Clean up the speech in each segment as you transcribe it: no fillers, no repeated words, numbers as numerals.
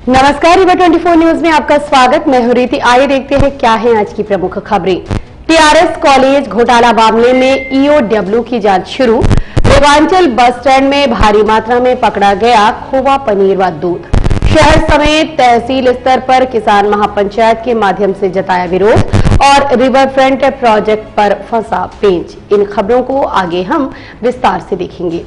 नमस्कार, रिवा 24 न्यूज में आपका स्वागत। मैं हूं रीति। आइए देखते हैं क्या है आज की प्रमुख खबरें। टीआरएस कॉलेज घोटाला मामले में ईओडब्ल्यू की जांच शुरू। रेवांचल बस स्टैंड में भारी मात्रा में पकड़ा गया खोवा, पनीर व दूध। शहर समेत तहसील स्तर पर किसान महापंचायत के माध्यम से जताया विरोध और रिवर फ्रंट प्रोजेक्ट पर फंसा पेंच। इन खबरों को आगे हम विस्तार से देखेंगे।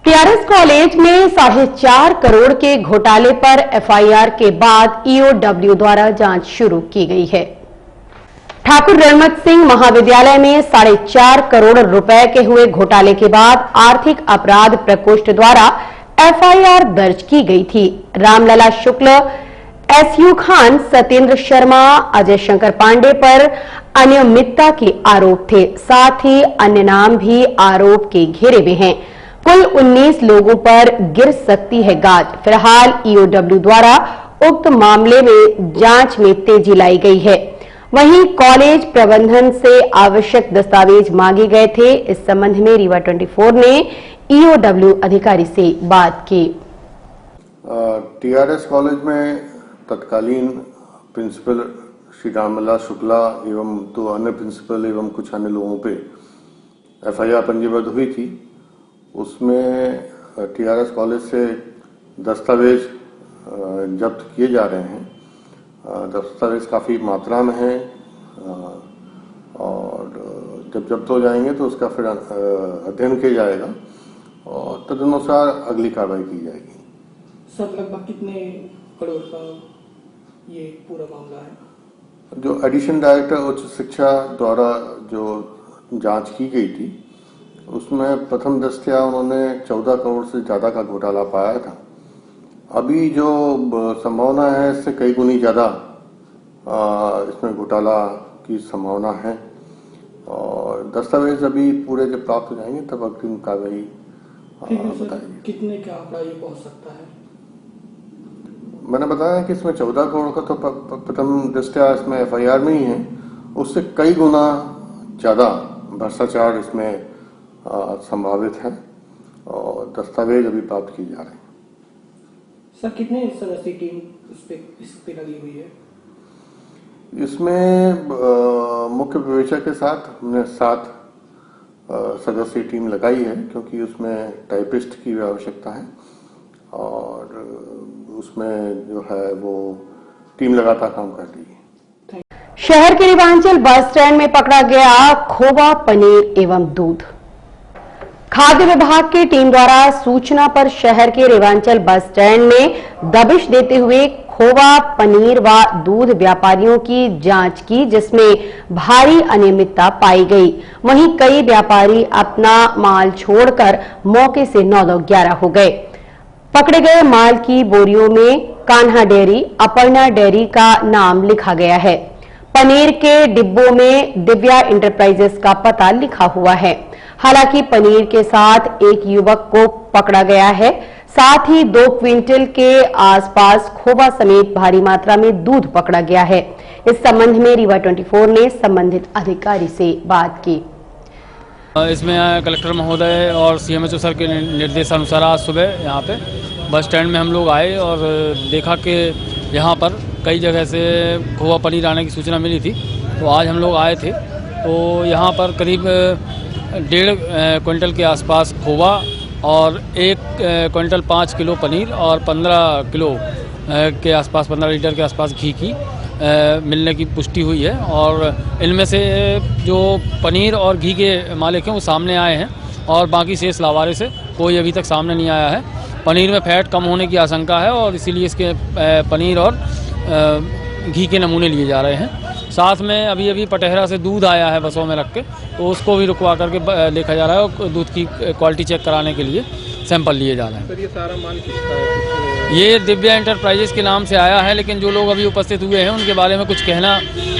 टीआरएस कॉलेज में 4.5 करोड़ के घोटाले पर एफआईआर के बाद ईओडब्ल्यू द्वारा जांच शुरू की गई है। ठाकुर रणमत सिंह महाविद्यालय में 4.5 करोड़ रुपए के हुए घोटाले के बाद आर्थिक अपराध प्रकोष्ठ द्वारा एफआईआर दर्ज की गई थी। रामलला शुक्ल, एसयू खान, सत्येंद्र शर्मा, अजय शंकर पांडे पर अनियमितता के आरोप थे। साथ ही अन्य नाम भी आरोप के घेरे में हैं। कुल 19 लोगों पर गिर सकती है गाज। फिलहाल ईओडब्ल्यू द्वारा उक्त मामले में जांच में तेजी लाई गई है। वहीं कॉलेज प्रबंधन से आवश्यक दस्तावेज मांगे गए थे। इस संबंध में रीवा 24 ने ईओडब्ल्यू अधिकारी से बात की। टीआरएस कॉलेज में तत्कालीन प्रिंसिपल श्री रामलला शुक्ला एवं 2 अन्य प्रिंसिपल एवं कुछ अन्य लोगों पे एफआईआर पंजीबद्ध हुई थी। उसमें टीआरएस कॉलेज से दस्तावेज जब्त किए जा रहे हैं। दस्तावेज काफ़ी मात्रा में है और जब जब्त हो जाएंगे तो उसका फिर अध्ययन किया जाएगा और तदनुसार अगली कार्रवाई की जाएगी। सर, लगभग कितने करोड़ का ये पूरा मामला है? जो एडिशनल डायरेक्टर उच्च शिक्षा द्वारा जो जांच की गई थी उसमें प्रथम दृष्टया उन्होंने 14 करोड़ से ज्यादा का घोटाला पाया था। अभी जो संभावना है इससे कई गुनी ज्यादा इसमें घोटाला की संभावना है और दस्तावेज अभी पूरे जब प्राप्त हो जाएंगे तब अग्रिम कार्रवाई बताएगी। कितने का आंकड़ा ये पहुंच सकता है? मैंने बताया कि इसमें 14 करोड़ का तो प्रथम दृष्टया इसमें एफआईआर में ही है, उससे कई गुना ज्यादा भ्रष्टाचार इसमें संभावित है और दस्तावेज अभी प्राप्त किए जा रहे हैं। सर, कितने सदस्यीय टीम इस पे लगी हुई है? इसमें मुख्य विवेचक के साथ हमने 7 सदस्यीय टीम लगाई है क्योंकि उसमें टाइपिस्ट की भी आवश्यकता है और उसमें जो है वो टीम लगातार काम कर रही है। शहर के रेवांचल बस स्टैंड में पकड़ा गया खोवा, पनीर एवं दूध। खाद्य विभाग की टीम द्वारा सूचना पर शहर के रेवांचल बस स्टैंड में दबिश देते हुए खोवा, पनीर व दूध व्यापारियों की जांच की, जिसमें भारी अनियमितता पाई गई। वहीं कई व्यापारी अपना माल छोड़कर मौके से 9-11 हो गए। पकड़े गए माल की बोरियों में कान्हा डेयरी, अपर्णा डेयरी का नाम लिखा गया है। पनीर के डिब्बों में दिव्या इंटरप्राइजेस का पता लिखा हुआ है। हालांकि पनीर के साथ एक युवक को पकड़ा गया है। साथ ही 2 क्विंटल के आसपास खोवा समेत भारी मात्रा में दूध पकड़ा गया है। इस संबंध में रीवा 24 ने संबंधित अधिकारी से बात की। इसमें कलेक्टर महोदय और सीएमएचओ सर के निर्देशानुसार आज सुबह यहाँ पे बस स्टैंड में हम लोग आए और देखा कि यहाँ पर कई जगह से खोवा पनीर आने की सूचना मिली थी। तो आज हम लोग आए थे तो यहाँ पर करीब 1.5 क्विंटल के आसपास खोवा और 1 क्विंटल 5 किलो पनीर और 15 किलो के आसपास 15 लीटर के आसपास घी की मिलने की पुष्टि हुई है। और इनमें से जो पनीर और घी के मालिक हैं वो सामने आए हैं और बाकी शेष लावारे से कोई अभी तक सामने नहीं आया है। पनीर में फैट कम होने की आशंका है और इसीलिए इसके पनीर और घी के नमूने लिए जा रहे हैं। साथ में अभी पटेहरा से दूध आया है बसों में रख के, तो उसको भी रुकवा करके देखा जा रहा है और दूध की क्वालिटी चेक कराने के लिए सैंपल लिए जा रहे हैं। सर, ये सारा माल किसका है? ये दिव्या इंटरप्राइजेस के नाम से आया है, लेकिन जो लोग अभी उपस्थित हुए हैं उनके बारे में कुछ कहना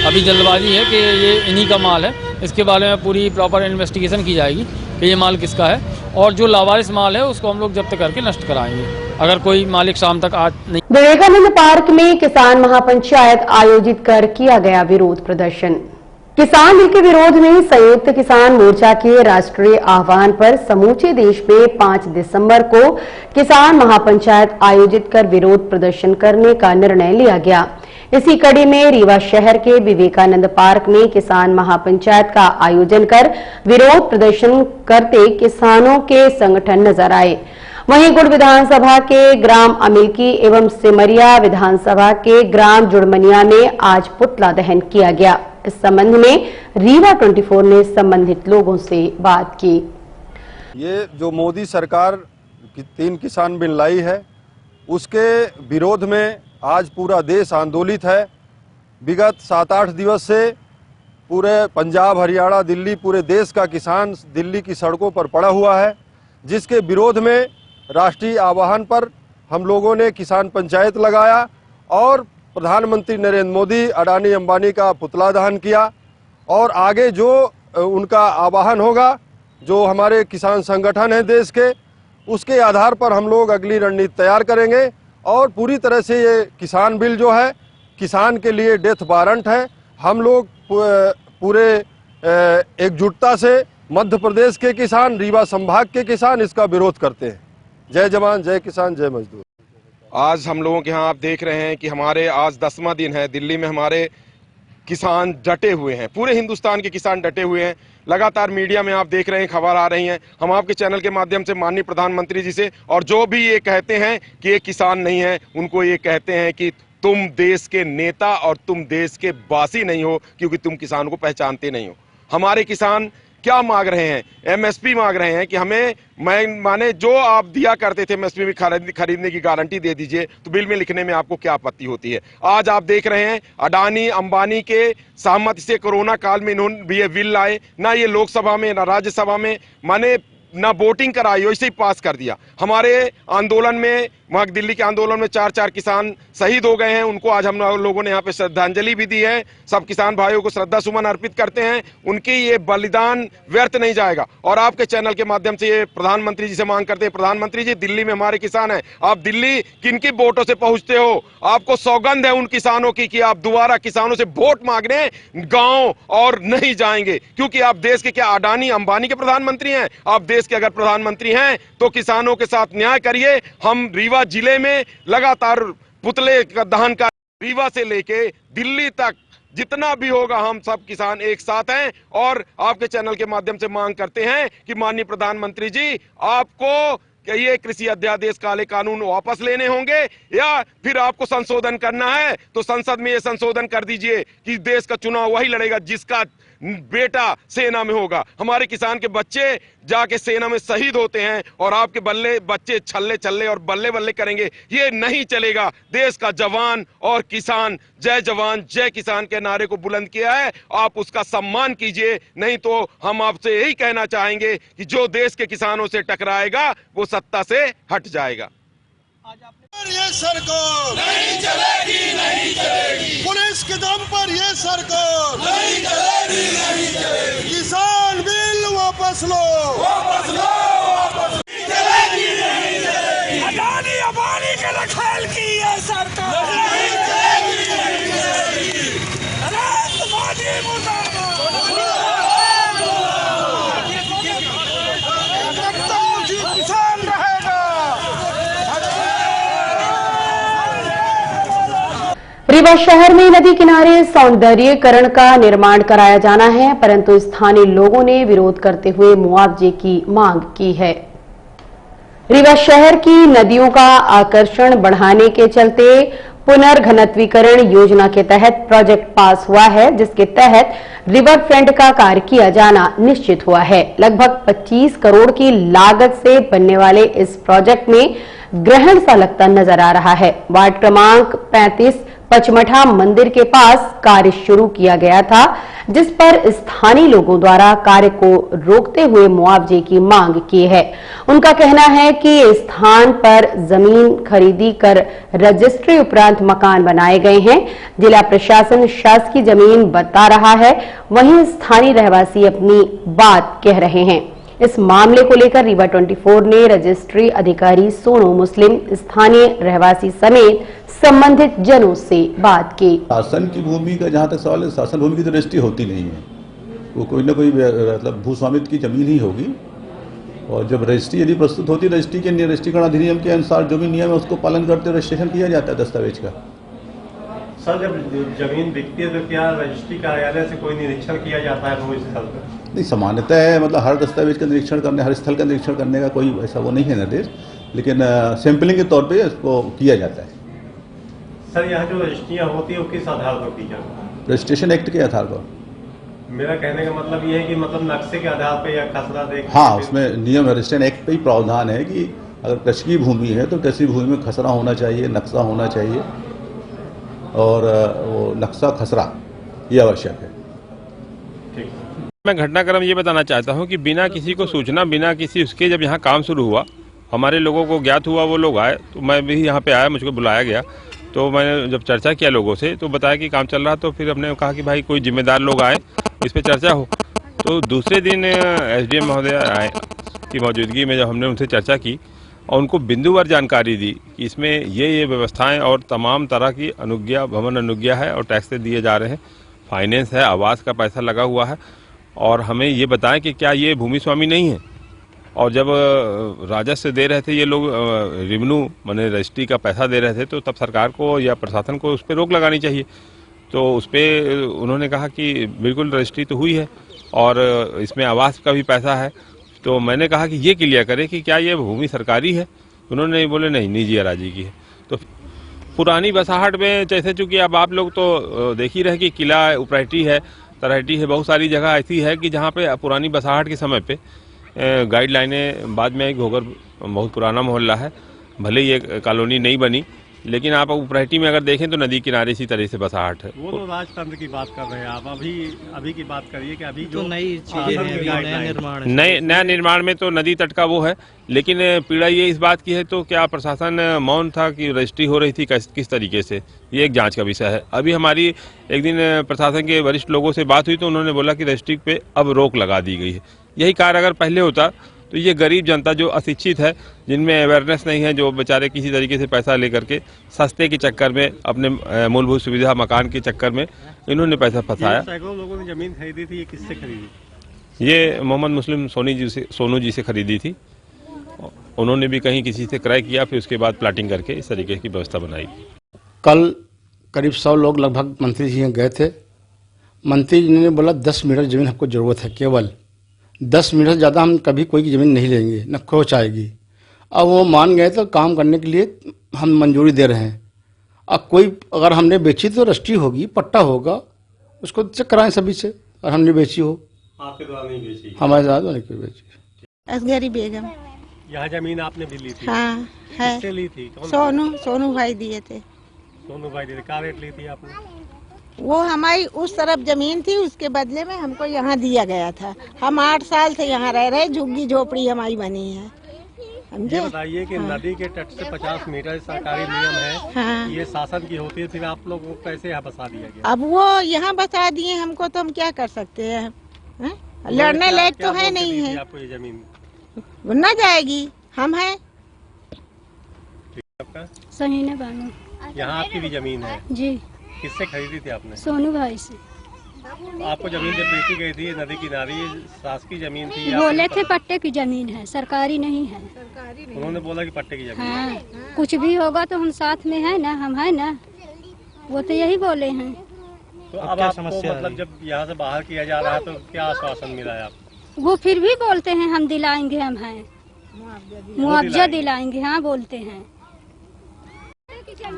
अभी जल्दबाजी है कि ये इन्हीं का माल है। इसके बारे में पूरी प्रॉपर इन्वेस्टिगेशन की जाएगी कि ये माल किसका है और जो लावारिस माल है उसको हम लोग जब्त करके नष्ट कराएंगे अगर कोई मालिक शाम तक आज नहीं। विवेकानंद पार्क में किसान महापंचायत आयोजित कर किया गया विरोध प्रदर्शन। किसान बिल के विरोध में संयुक्त किसान मोर्चा के राष्ट्रीय आह्वान पर समूचे देश में 5 दिसंबर को किसान महापंचायत आयोजित कर विरोध प्रदर्शन करने का निर्णय लिया गया। इसी कड़ी में रीवा शहर के विवेकानंद पार्क में किसान महापंचायत का आयोजन कर विरोध प्रदर्शन करते किसानों के संगठन नजर आए। वहीं गुड़ विधानसभा के ग्राम अमिलकी एवं सिमरिया विधानसभा के ग्राम जुड़मनिया में आज पुतला दहन किया गया। इस संबंध में रीवा 24 ने संबंधित लोगों से बात की। ये जो मोदी सरकार की 3 किसान बिल लाई है, उसके विरोध में आज पूरा देश आंदोलित है। विगत 7-8 दिवस से पूरे पंजाब, हरियाणा, दिल्ली, पूरे देश का किसान दिल्ली की सड़कों पर पड़ा हुआ है, जिसके विरोध में राष्ट्रीय आह्वान पर हम लोगों ने किसान पंचायत लगाया और प्रधानमंत्री नरेंद्र मोदी, अडानी अंबानी का पुतला दहन किया। और आगे जो उनका आह्वान होगा, जो हमारे किसान संगठन हैं देश के, उसके आधार पर हम लोग अगली रणनीति तैयार करेंगे। और पूरी तरह से ये किसान बिल जो है किसान के लिए डेथ वारंट है। हम लोग पूरे एकजुटता से मध्य प्रदेश के किसान, रीवा संभाग के किसान इसका विरोध करते हैं। जय जवान, जय किसान, जय मजदूर। आज हम लोगों के यहाँ आप देख रहे हैं कि हमारे आज 10वां दिन है। दिल्ली में हमारे किसान डटे हुए हैं, पूरे हिंदुस्तान के किसान डटे हुए हैं। लगातार मीडिया में आप देख रहे हैं, खबर आ रही हैं। हम आपके चैनल के माध्यम से माननीय प्रधानमंत्री जी से, और जो भी ये कहते हैं कि ये किसान नहीं है, उनको ये कहते हैं कि तुम देश के नेता और तुम देश के वासी नहीं हो, क्योंकि तुम किसानों को पहचानते नहीं हो। हमारे किसान क्या मांग रहे हैं? एमएसपी मांग रहे हैं कि हमें माने जो आप दिया करते थे एमएसपी में खरीदने की गारंटी दे दीजिए। तो बिल में लिखने में आपको क्या आपत्ति होती है? आज आप देख रहे हैं अडानी अंबानी के सहमति से कोरोना काल में इन्होंने भी ये बिल लाए, ना ये लोकसभा में ना राज्यसभा में माने ना वोटिंग कराई, वैसे ही पास कर दिया। हमारे आंदोलन में, वहां दिल्ली के आंदोलन में 4 किसान शहीद हो गए हैं। उनको आज हम लोगों ने यहाँ पे श्रद्धांजलि भी दी है। सब किसान भाइयों को श्रद्धा सुमन अर्पित करते हैं। उनकी ये बलिदान व्यर्थ नहीं जाएगा। और आपके चैनल के माध्यम से ये प्रधानमंत्री जी से मांग करते हैं, प्रधानमंत्री जी, दिल्ली में हमारे किसान हैं, आप दिल्ली किन की वोटों से पहुंचते हो? आपको सौगंध है उन किसानों की कि आप दोबारा किसानों से वोट मांगने गांव और नहीं जाएंगे, क्योंकि आप देश के क्या अडानी अंबानी के प्रधानमंत्री हैं? आप देश के अगर प्रधानमंत्री हैं तो किसानों के साथ न्याय करिए। हम रीवा जिले में लगातार पुतले का दहन का, रीवा से लेके दिल्ली तक जितना भी होगा, हम सब किसान एक साथ हैं। और आपके चैनल के माध्यम से मांग करते हैं कि माननीय प्रधानमंत्री जी, आपको ये कृषि अध्यादेश काले कानून वापस लेने होंगे, या फिर आपको संशोधन करना है तो संसद में ये संशोधन कर दीजिए कि देश का चुनाव वही लड़ेगा जिसका बेटा सेना में होगा। हमारे किसान के बच्चे जाके सेना में शहीद होते हैं और आपके बच्चे छल्ले छल्ले और बल्ले बल्ले करेंगे, ये नहीं चलेगा। देश का जवान और किसान जय जवान जय किसान के नारे को बुलंद किया है, आप उसका सम्मान कीजिए। नहीं तो हम आपसे यही कहना चाहेंगे कि जो देश के किसानों से टकराएगा वो सत्ता से हट जाएगा। ये सरकार नहीं चलेगी, नहीं चलेगी। पुलिस के दम पर ये सरकार नहीं चलेगी, नहीं चलेगी। किसान बिल वापस लो, वापस लो, वापस लो। नहीं चलेगी, नहीं चलेगी। अडानी अंबानी के रखेल की ये सरकार नहीं चलेगी, नहीं चलेगी। नरेंद्र मोदी मुर्दाबाद। किसान रहेगा। रीवा शहर में नदी किनारे सौंदर्यीकरण का निर्माण कराया जाना है, परंतु स्थानीय लोगों ने विरोध करते हुए मुआवजे की मांग की है। रीवा शहर की नदियों का आकर्षण बढ़ाने के चलते पुनर्घनत्वीकरण योजना के तहत प्रोजेक्ट पास हुआ है, जिसके तहत रिवर फ्रंट का कार्य किया जाना निश्चित हुआ है। लगभग 25 करोड़ की लागत से बनने वाले इस प्रोजेक्ट में ग्रहण सा लगता नजर आ रहा है। वार्ड क्रमांक 35 पचमठा मंदिर के पास कार्य शुरू किया गया था, जिस पर स्थानीय लोगों द्वारा कार्य को रोकते हुए मुआवजे की मांग की है। उनका कहना है कि इस स्थान पर जमीन खरीदी कर रजिस्ट्री उपरांत मकान बनाए गए हैं। जिला प्रशासन शासकीय जमीन बता रहा है, वहीं स्थानीय रहवासी अपनी बात कह रहे हैं। इस मामले को लेकर रीवा 24 ने रजिस्ट्री अधिकारी सोनू मुस्लिम, स्थानीय रहवासी समेत संबंधित जनों से बात की। शासन की भूमि का जहाँ तक सवाल है, शासन भूमि की तो रजिस्ट्री होती नहीं है, वो कोई ना कोई मतलब भूस्वामित्व की जमीन ही होगी। और जब रजिस्ट्री यदि प्रस्तुत होती है, रजिस्ट्रीकरण अधिनियम के अनुसार जो भी नियम है उसको पालन करते हुए रजिस्ट्रेशन किया जाता है दस्तावेज का। सर, जब जमीन बिकती है तो क्या रजिस्ट्री कार्यालय से कोई निरीक्षण किया जाता है भूमि स्थल पर? नहीं, सामान्यतः है, मतलब हर दस्तावेज का निरीक्षण करने, हर स्थल का निरीक्षण करने का कोई ऐसा वो नहीं है निर्देश, लेकिन सैंपलिंग के तौर पे इसको किया जाता है। सर, यहाँ जो रजिस्ट्रियाँ होती है वो किस आधार पर की जाती है? रजिस्ट्रेशन एक्ट के आधार पर। मेरा कहने का मतलब ये है कि मतलब नक्शे के आधार पर या खसरा देख। हाँ, उसमें नियम रजिस्ट्रेशन एक्ट पे ही प्रावधान है कि अगर कृषि भूमि है तो कृषि भूमि में खसरा होना चाहिए, नक्शा होना चाहिए, और वो नक्शा खसरा ये आवश्यक है। मैं घटनाक्रम ये बताना चाहता हूँ कि बिना किसी को सूचना, बिना किसी उसके जब यहाँ काम शुरू हुआ, हमारे लोगों को ज्ञात हुआ, वो लोग आए तो मैं भी यहाँ पे आया, मुझको बुलाया गया। तो मैंने जब चर्चा किया लोगों से तो बताया कि काम चल रहा, तो फिर हमने कहा कि भाई कोई जिम्मेदार लोग आए, इस पे चर्चा हो। तो दूसरे दिन एसडीएम महोदय आए की मौजूदगी में जब हमने उनसे चर्चा की और उनको बिंदुवार जानकारी दी कि इसमें ये व्यवस्थाएं और तमाम तरह की अनुज्ञा, भवन अनुज्ञा है और टैक्स दिए जा रहे हैं, फाइनेंस है, आवास का पैसा लगा हुआ है, और हमें ये बताएं कि क्या ये भूमि स्वामी नहीं है। और जब राजस्व दे रहे थे ये लोग, रेवेन्यू माने रजिस्ट्री का पैसा दे रहे थे, तो तब सरकार को या प्रशासन को उस पर रोक लगानी चाहिए। तो उस पर उन्होंने कहा कि बिल्कुल रजिस्ट्री तो हुई है और इसमें आवास का भी पैसा है। तो मैंने कहा कि ये क्लियर करें कि क्या ये भूमि सरकारी है। उन्होंने बोले नहीं, निजी अराजी की है। तो पुरानी बसाहट में जैसे चूँकि अब आप लोग तो देख ही रहे कि किला उपराइटी है, तराइटी है, बहुत सारी जगह ऐसी है कि जहाँ पे पुरानी बसाहट के समय पे गाइडलाइनें बाद में घोघर बहुत पुराना मोहल्ला है, भले ही एक कॉलोनी नहीं बनी, लेकिन आप उपराइटी में अगर देखें तो नदी किनारे इसी तरह से बसाहट है। वो तो राजतंत्र की बात कर रहे हैं आप, अभी की बात करिए कि अभी जो नया निर्माण में तो नदी तट का वो है, लेकिन पीड़ा ये इस बात की है तो क्या प्रशासन मौन था कि रजिस्ट्री हो रही थी किस तरीके से, ये एक जांच का विषय है। अभी हमारी एक दिन प्रशासन के वरिष्ठ लोगों से बात हुई तो उन्होंने बोला कि रजिस्ट्री पे अब रोक लगा दी गई है। यही कार्य अगर पहले होता तो ये गरीब जनता जो अशिक्षित है, जिनमें अवेयरनेस नहीं है, जो बेचारे किसी तरीके से पैसा लेकर के सस्ते के चक्कर में, अपने मूलभूत सुविधा मकान के चक्कर में इन्होंने पैसा फंसाया। सैकड़ों लोगों ने जमीन खरीदी थी, ये किससे खरीदी? ये मोहम्मद मुस्लिम सोनू जी से खरीदी थी। उन्होंने भी कहीं किसी से क्रय किया, फिर उसके बाद प्लाटिंग करके इस तरीके की व्यवस्था बनाई। कल करीब 100 लोग लगभग मंत्री जी यहाँ गए थे। मंत्री जी ने बोला 10 मीटर ज़मीन हमको ज़रूरत है, केवल 10 मीटर से ज़्यादा हम कभी कोई की ज़मीन नहीं लेंगे, न खोच आएगी। अब वो मान गए तो काम करने के लिए हम मंजूरी दे रहे हैं। अब कोई अगर हमने बेची तो रजिस्ट्री होगी, पट्टा होगा, उसको चेक कराएं सभी से। और हमने बेची हो, आपके द्वारा नहीं बेची? हमारे साथ वाले की बेची। असगरी बेगम। यहाँ जमीन आपने भी ली थी? हाँ है। किससे ली थी? सोनू भाई दिए थे। सोनू भाई दिए थे। क्या रेट ली थी आपने? वो हमारी उस तरफ जमीन थी, उसके बदले में हमको यहाँ दिया गया था। हम 8 साल से यहाँ रह रहे, झुग्गी झोपड़ी हमारी बनी है। ये बताइए कि नदी के तट से 50 मीटर सरकारी नियम है। हाँ। ये शासन की होती है, फिर आप लोग को कैसे यहाँ बसा दिया गया? अब वो यहाँ बसा दिए हमको, तो हम क्या कर सकते हैं? लड़ने लायक तो है नहीं है। आपको ये जमीन न जाएगी, हम हैं। सहीना बानो। यहाँ आपकी भी जमीन है जी। किससे खरीदी थी आपने? सोनू भाई से। आपको जमीन जब बेची गई थी नदी किनारे, शासकीय जमीन थी? बोले थे पट्टे की जमीन है, सरकारी नहीं है। उन्होंने बोला कि पट्टे की जमीन। हाँ, कुछ भी होगा तो हम साथ में है ना, हम है ना, वो तो यही बोले हैं। तो अब आपको मतलब जब यहाँ से बाहर किया जा रहा है तो क्या आश्वासन मिला है आपको? वो फिर भी बोलते हैं हम दिलाएंगे, हम हैं मुआवजा दिलाएंगे, हाँ बोलते हैं।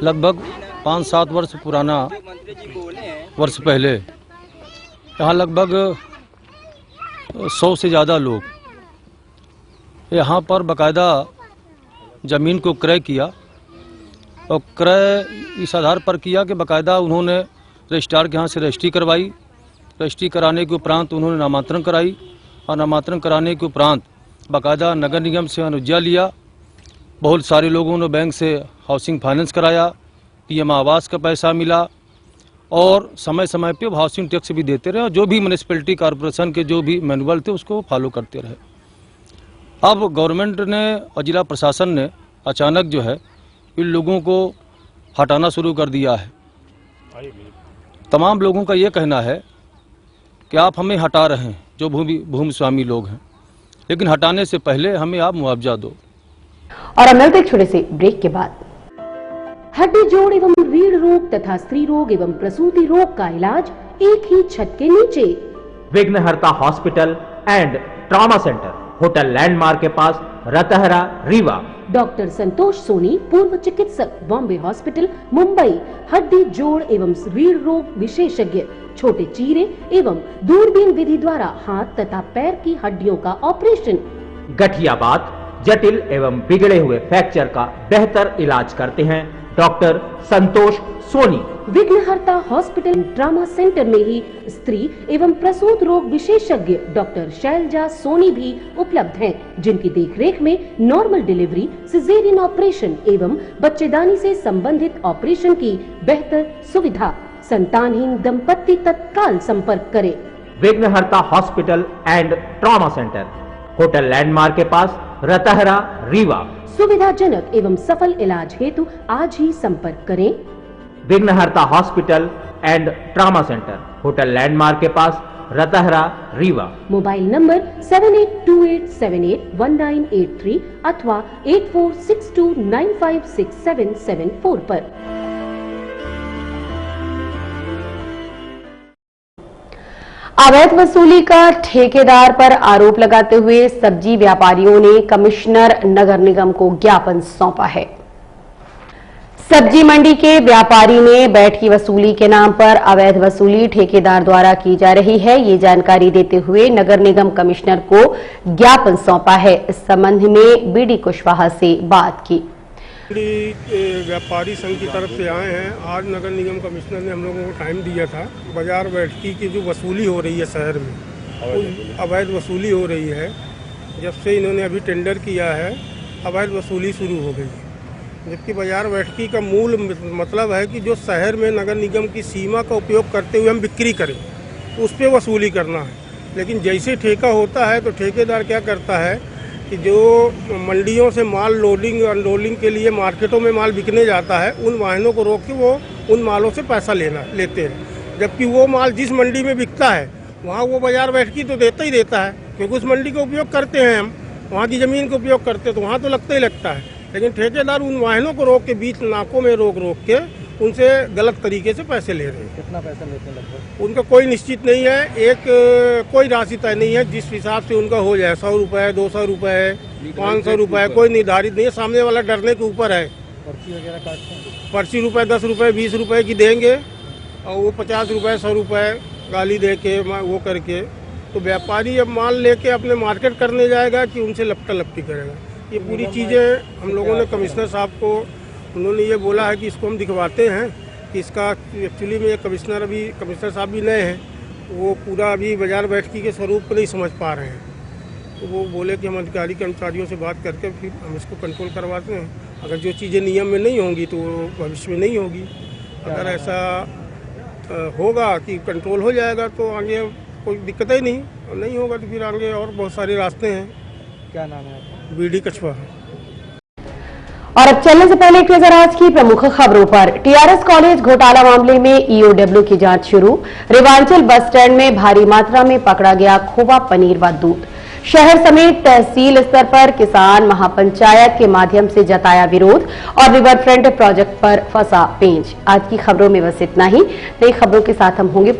लगभग 5-7 वर्ष पुराना वर्ष पहले यहाँ लगभग 100 से ज़्यादा लोग यहाँ पर बाकायदा ज़मीन को क्रय किया, और क्रय इस आधार पर किया कि बाकायदा उन्होंने रजिस्ट्रार के यहाँ से रजिस्ट्री करवाई। रजिस्ट्री कराने के उपरांत उन्होंने नामांतरण कराई, और नामांतरण कराने के उपरांत बाकायदा नगर निगम से अनुज्ञा लिया। बहुत सारे लोगों ने बैंक से हाउसिंग फाइनेंस कराया, पीएम आवास का पैसा मिला, और समय समय पे हाउसिंग टैक्स भी देते रहे, और जो भी म्यूनिसिपैलिटी कॉरपोरेशन के जो भी मैनुअल थे उसको फॉलो करते रहे। अब गवर्नमेंट ने और जिला प्रशासन ने अचानक जो है इन लोगों को हटाना शुरू कर दिया है। तमाम लोगों का ये कहना है कि आप हमें हटा रहे हैं, जो भूमि स्वामी लोग हैं, लेकिन हटाने से पहले हमें आप मुआवजा दो। और अब मिलते एक छोटे से ब्रेक के बाद। हड्डी जोड़ एवं रीढ़ रोग तथा स्त्री रोग एवं प्रसूति रोग का इलाज एक ही छत के नीचे। विघ्नहर्ता hospital and trauma centre, hotel landmark के पास, रतहरा, रीवा। डॉक्टर संतोष सोनी, पूर्व चिकित्सक, बॉम्बे हॉस्पिटल, मुंबई। हड्डी जोड़ एवं रीढ़ रोग विशेषज्ञ, छोटे चीरे एवं दूरबीन विधि द्वारा हाथ तथा पैर की हड्डियों का ऑपरेशन। गठियाबात, जटिल एवं बिगड़े हुए फ्रैक्चर का बेहतर इलाज करते हैं डॉक्टर संतोष सोनी। विघ्नहर्ता हॉस्पिटल ट्रॉमा सेंटर में ही स्त्री एवं प्रसूत रोग विशेषज्ञ डॉक्टर शैलजा सोनी भी उपलब्ध हैं, जिनकी देखरेख में नॉर्मल डिलीवरी, सिजेरियन ऑपरेशन एवं बच्चेदानी से संबंधित ऑपरेशन की बेहतर सुविधा। संतानहीन दंपत्ति तत्काल संपर्क करें। विघ्नहर्ता hospital and trauma centre, hotel landmark के पास, रतहरा, रीवा। सुविधाजनक एवं सफल इलाज हेतु आज ही संपर्क करें। विघ्नहर्ता hospital and trauma centre, hotel landmark के पास, रतहरा, रीवा। मोबाइल नंबर 7828781983 अथवा 8462956774 पर। अवैध वसूली का ठेकेदार पर आरोप लगाते हुए सब्जी व्यापारियों ने कमिश्नर नगर निगम को ज्ञापन सौंपा है। सब्जी मंडी के व्यापारी ने बैठ की वसूली के नाम पर अवैध वसूली ठेकेदार द्वारा की जा रही है, ये जानकारी देते हुए नगर निगम कमिश्नर को ज्ञापन सौंपा है। इस संबंध में बीडी कुशवाहा से बात की। व्यापारी संघ की तरफ से आए हैं। आज नगर निगम कमिश्नर ने हम लोगों को टाइम दिया था। बाजार बैठकी की जो वसूली हो रही है शहर में, अवैध वसूली हो रही है। जब से इन्होंने अभी टेंडर किया है, अवैध वसूली शुरू हो गई। जबकि बाजार बैठकी का मूल मतलब है कि जो शहर में नगर निगम की सीमा का उपयोग करते हुए हम बिक्री करें, उस पर वसूली करना है। लेकिन जैसे ठेका होता है तो ठेकेदार क्या करता है कि जो मंडियों से माल लोडिंग अनलोडिंग के लिए मार्केटों में माल बिकने जाता है, उन वाहनों को रोक के वो उन मालों से पैसा लेते हैं। जबकि वो माल जिस मंडी में बिकता है वहाँ वो बाजार बैठकी तो देता ही देता है, क्योंकि उस मंडी का उपयोग करते हैं हम, वहाँ की ज़मीन का उपयोग करते हैं तो वहाँ तो लगता ही लगता है। लेकिन ठेकेदार उन वाहनों को रोक के बीच नाकों में रोक के उनसे गलत तरीके से पैसे ले रहे हैं। कितना पैसा लेते हैं लगभग? उनका कोई निश्चित नहीं है, कोई राशि तय नहीं है। जिस हिसाब से उनका हो जाए, 100 रुपये, 200 रुपये, 500 रुपये, कोई निर्धारित नहीं है। सामने वाला डरने के ऊपर है। पर्ची वगैरह काटते हैं? पर्ची रुपये 10 रुपये 20 रुपये की देंगे और वो 50 रुपये 100 रुपये गाली दे के वो करके, तो व्यापारी अब माल लेके अपने मार्केट करने जाएगा कि उनसे लपटा लपटी करेगा। ये पूरी चीज़ें हम लोगों ने कमिश्नर साहब को, उन्होंने ये बोला है कि इसको हम दिखवाते हैं कि इसका एक्चुअली में कमिश्नर साहब भी नए हैं, वो पूरा अभी बाजार बैठकी के स्वरूप को नहीं समझ पा रहे हैं। तो वो बोले कि हम अधिकारी कर्मचारियों से बात करके फिर हम इसको कंट्रोल करवाते हैं। अगर जो चीज़ें नियम में नहीं होंगी तो भविष्य में नहीं होगी। अगर ऐसा होगा कि कंट्रोल हो जाएगा तो आगे कोई दिक्कत ही नहीं, और नहीं होगा तो फिर आगे और बहुत सारे रास्ते हैं। क्या नाम है? बीडी कुशवाहा। और अब चलने से पहले एक नजर आज की प्रमुख खबरों पर। टीआरएस कॉलेज घोटाला मामले में ईओडब्ल्यू की जांच शुरू। रेवांचल बस स्टैंड में भारी मात्रा में पकड़ा गया खोवा, पनीर व दूध। शहर समेत तहसील स्तर पर किसान महापंचायत के माध्यम से जताया विरोध और रिवर फ्रंट प्रोजेक्ट पर फंसा पेंच। आज की खबरों में बस इतना ही। नई खबरों के साथ हम होंगे।